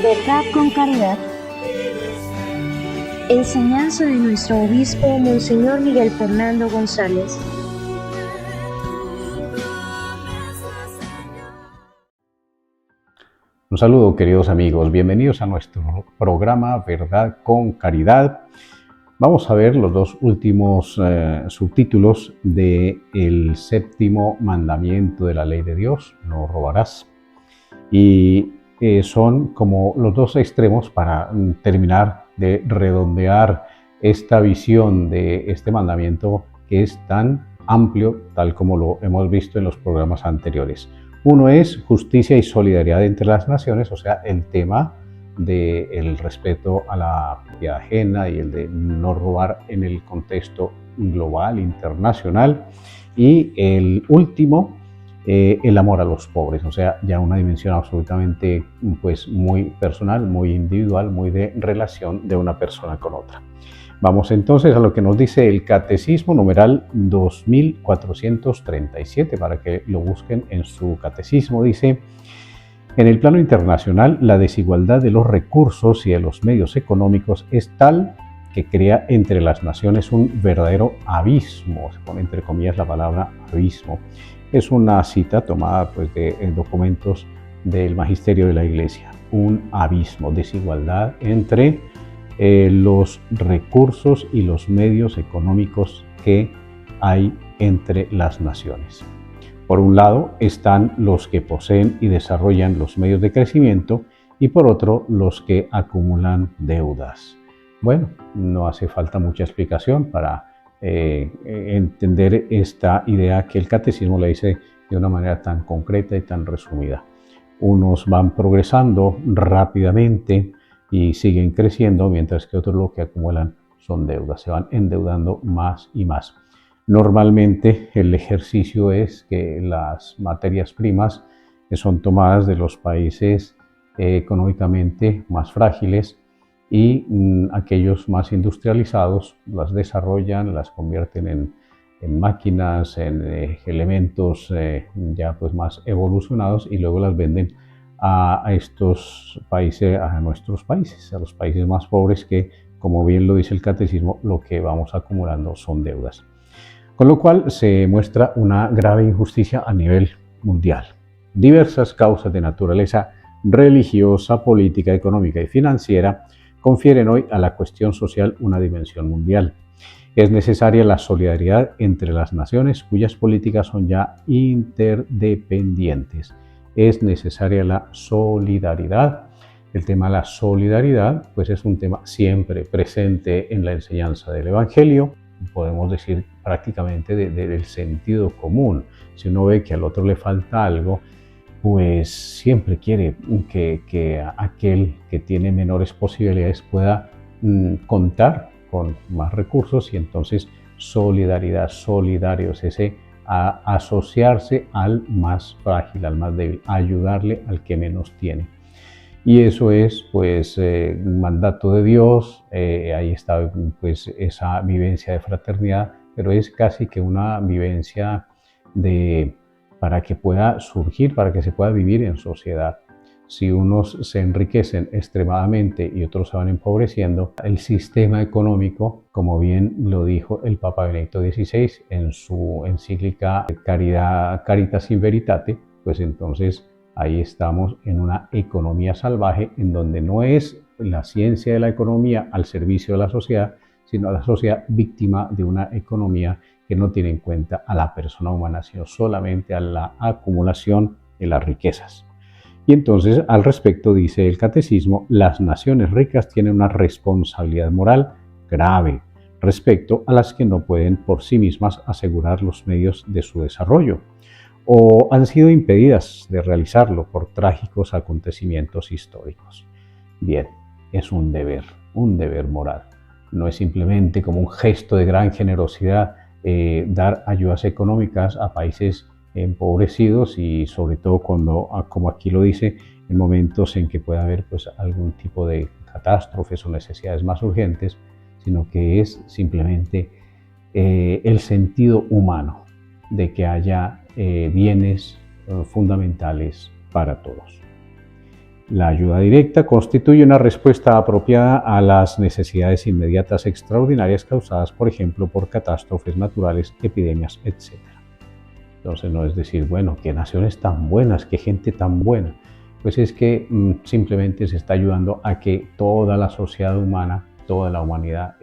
Verdad con caridad. Enseñanza de nuestro obispo Monseñor Miguel Fernando González. Un saludo, queridos amigos, bienvenidos a nuestro programa Verdad con Caridad. Vamos a ver los dos últimos subtítulos del séptimo mandamiento de la ley de Dios, no robarás. Y son como los dos extremos para terminar de redondear esta visión de este mandamiento que es tan amplio, tal como lo hemos visto en los programas anteriores. Uno es justicia y solidaridad entre las naciones, o sea, el tema del respeto a la propiedad ajena y el de no robar en el contexto global, internacional. Y el último, el amor a los pobres, o sea, ya una dimensión absolutamente pues, muy personal, muy individual, muy de relación de una persona con otra. Vamos entonces a lo que nos dice el Catecismo, numeral 2437, para que lo busquen en su catecismo. Dice: en el plano internacional, la desigualdad de los recursos y de los medios económicos es tal que crea entre las naciones un verdadero abismo. Se pone entre comillas la palabra abismo. Es una cita tomada pues, de documentos del magisterio de la Iglesia. Un abismo, desigualdad entre los recursos y los medios económicos que hay entre las naciones. Por un lado están los que poseen y desarrollan los medios de crecimiento y por otro los que acumulan deudas. Bueno, no hace falta mucha explicación para entender esta idea que el catecismo le dice de una manera tan concreta y tan resumida. Unos van progresando rápidamente y siguen creciendo, mientras que otros lo que acumulan son deudas, se van endeudando más y más. Normalmente el ejercicio es que las materias primas son tomadas de los países económicamente más frágiles y aquellos más industrializados las desarrollan, las convierten en máquinas, en elementos ya pues más evolucionados y luego las venden a estos países, a nuestros países, a los países más pobres que, como bien lo dice el catecismo, lo que vamos acumulando son deudas. Con lo cual se muestra una grave injusticia a nivel mundial. Diversas causas de naturaleza religiosa, política, económica y financiera confieren hoy a la cuestión social una dimensión mundial. Es necesaria la solidaridad entre las naciones cuyas políticas son ya interdependientes. Es necesaria la solidaridad. El tema de la solidaridad pues es un tema siempre presente en la enseñanza del Evangelio, podemos decir prácticamente del sentido común. Si uno ve que al otro le falta algo, pues siempre quiere que aquel que tiene menores posibilidades pueda contar con más recursos y entonces solidaridad, solidarios, ese a asociarse al más frágil, al más débil, a ayudarle al que menos tiene. Y eso es pues un mandato de Dios, ahí está pues esa vivencia de fraternidad, pero es casi que una vivencia para que pueda surgir, para que se pueda vivir en sociedad. Si unos se enriquecen extremadamente y otros se van empobreciendo, el sistema económico, como bien lo dijo el Papa Benedicto XVI en su encíclica Caritas in Veritate, pues entonces ahí estamos en una economía salvaje en donde no es la ciencia de la economía al servicio de la sociedad, sino la sociedad víctima de una economía que no tiene en cuenta a la persona humana, sino solamente a la acumulación de las riquezas. Y entonces, al respecto, dice el catecismo, las naciones ricas tienen una responsabilidad moral grave respecto a las que no pueden por sí mismas asegurar los medios de su desarrollo o han sido impedidas de realizarlo por trágicos acontecimientos históricos. Bien, es un deber moral. No es simplemente como un gesto de gran generosidad dar ayudas económicas a países empobrecidos y sobre todo cuando, como aquí lo dice, en momentos en que pueda haber pues, algún tipo de catástrofes o necesidades más urgentes, sino que es simplemente el sentido humano de que haya bienes fundamentales para todos. La ayuda directa constituye una respuesta apropiada a las necesidades inmediatas extraordinarias causadas, por ejemplo, por catástrofes naturales, epidemias, etc. Entonces no es decir, bueno, qué naciones tan buenas, qué gente tan buena. Pues es que simplemente se está ayudando a que toda la sociedad humana, toda la humanidad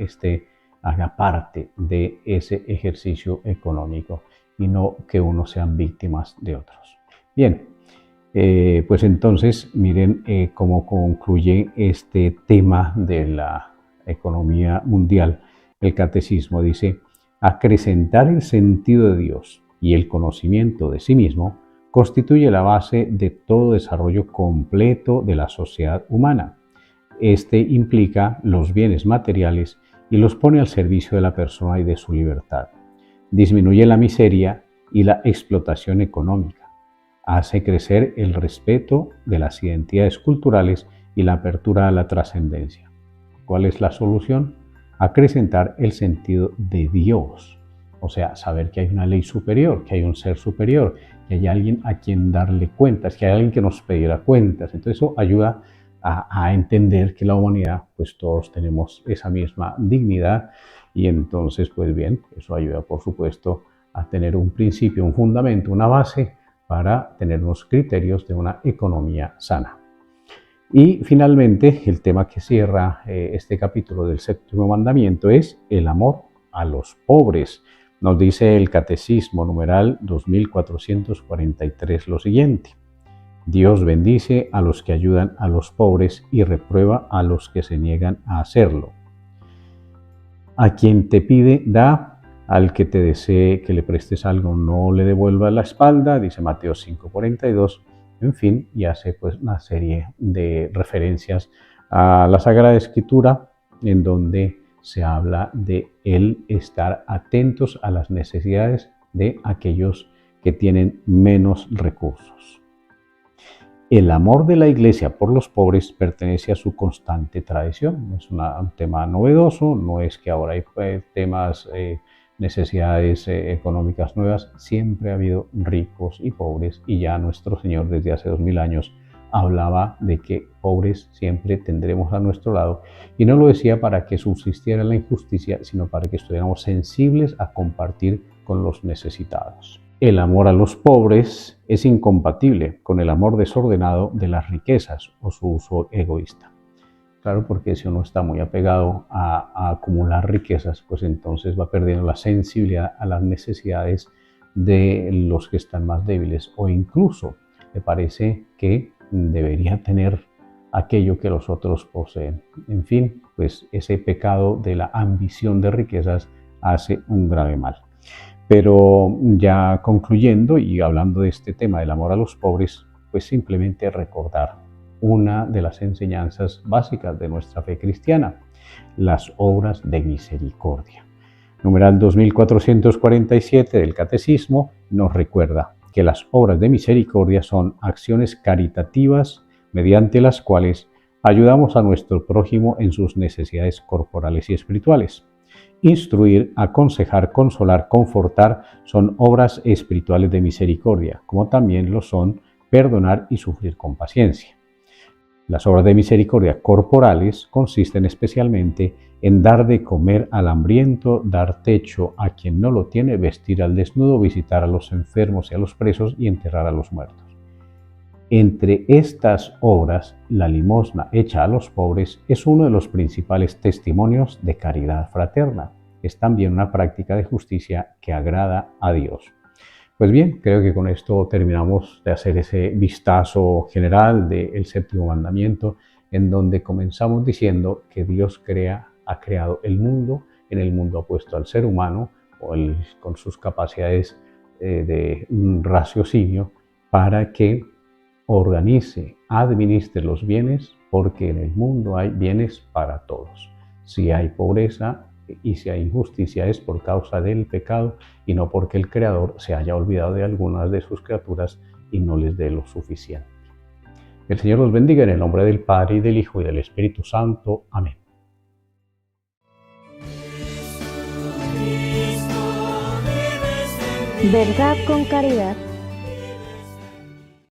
haga parte de ese ejercicio económico y no que unos sean víctimas de otros. Bien, pues entonces miren cómo concluye este tema de la economía mundial. El catecismo dice: acrecentar el sentido de Dios y el conocimiento de sí mismo constituye la base de todo desarrollo completo de la sociedad humana. Este implica los bienes materiales y los pone al servicio de la persona y de su libertad. Disminuye la miseria y la explotación económica. Hace crecer el respeto de las identidades culturales y la apertura a la trascendencia. ¿Cuál es la solución? Acrecentar el sentido de Dios. O sea, saber que hay una ley superior, que hay un ser superior, que hay alguien a quien darle cuentas, que hay alguien que nos pedirá cuentas. Entonces eso ayuda a entender que la humanidad, pues todos tenemos esa misma dignidad, y entonces, pues bien, eso ayuda, por supuesto, a tener un principio, un fundamento, una base para tener unos criterios de una economía sana. Y finalmente, el tema que cierra este capítulo del séptimo mandamiento es el amor a los pobres. Nos dice el Catecismo numeral 2443 lo siguiente: Dios bendice a los que ayudan a los pobres y reprueba a los que se niegan a hacerlo. A quien te pide, da; al que te desee que le prestes algo, no le devuelvas la espalda, dice Mateo 5:42. En fin, y hace pues una serie de referencias a la Sagrada Escritura, en donde se habla de el estar atentos a las necesidades de aquellos que tienen menos recursos. El amor de la Iglesia por los pobres pertenece a su constante tradición. No es un tema novedoso, no es que ahora hay necesidades económicas nuevas. Siempre ha habido ricos y pobres, y ya nuestro Señor desde hace 2000 años hablaba de que pobres siempre tendremos a nuestro lado, y no lo decía para que subsistiera la injusticia, sino para que estuviéramos sensibles a compartir con los necesitados. El amor a los pobres es incompatible con el amor desordenado de las riquezas o su uso egoísta. Claro, porque si uno está muy apegado a acumular riquezas, pues entonces va perdiendo la sensibilidad a las necesidades de los que están más débiles, o incluso le parece que debería tener aquello que los otros poseen. En fin, pues ese pecado de la ambición de riquezas hace un grave mal. Pero ya concluyendo y hablando de este tema del amor a los pobres, pues simplemente recordar una de las enseñanzas básicas de nuestra fe cristiana: las obras de misericordia. Numeral 2447 del Catecismo nos recuerda que las obras de misericordia son acciones caritativas mediante las cuales ayudamos a nuestro prójimo en sus necesidades corporales y espirituales. Instruir, aconsejar, consolar, confortar son obras espirituales de misericordia, como también lo son perdonar y sufrir con paciencia. Las obras de misericordia corporales consisten especialmente en dar de comer al hambriento, dar techo a quien no lo tiene, vestir al desnudo, visitar a los enfermos y a los presos y enterrar a los muertos. Entre estas obras, la limosna hecha a los pobres es uno de los principales testimonios de caridad fraterna. Es también una práctica de justicia que agrada a Dios. Pues bien, creo que con esto terminamos de hacer ese vistazo general del séptimo mandamiento, en donde comenzamos diciendo que Dios ha creado el mundo, en el mundo ha puesto al ser humano, con sus capacidades de raciocinio, para que organice, administre los bienes, porque en el mundo hay bienes para todos. Si hay pobreza y si hay injusticia, es por causa del pecado y no porque el Creador se haya olvidado de algunas de sus criaturas y no les dé lo suficiente. El Señor los bendiga en el nombre del Padre, y del Hijo, y del Espíritu Santo. Amén. Verdad con caridad.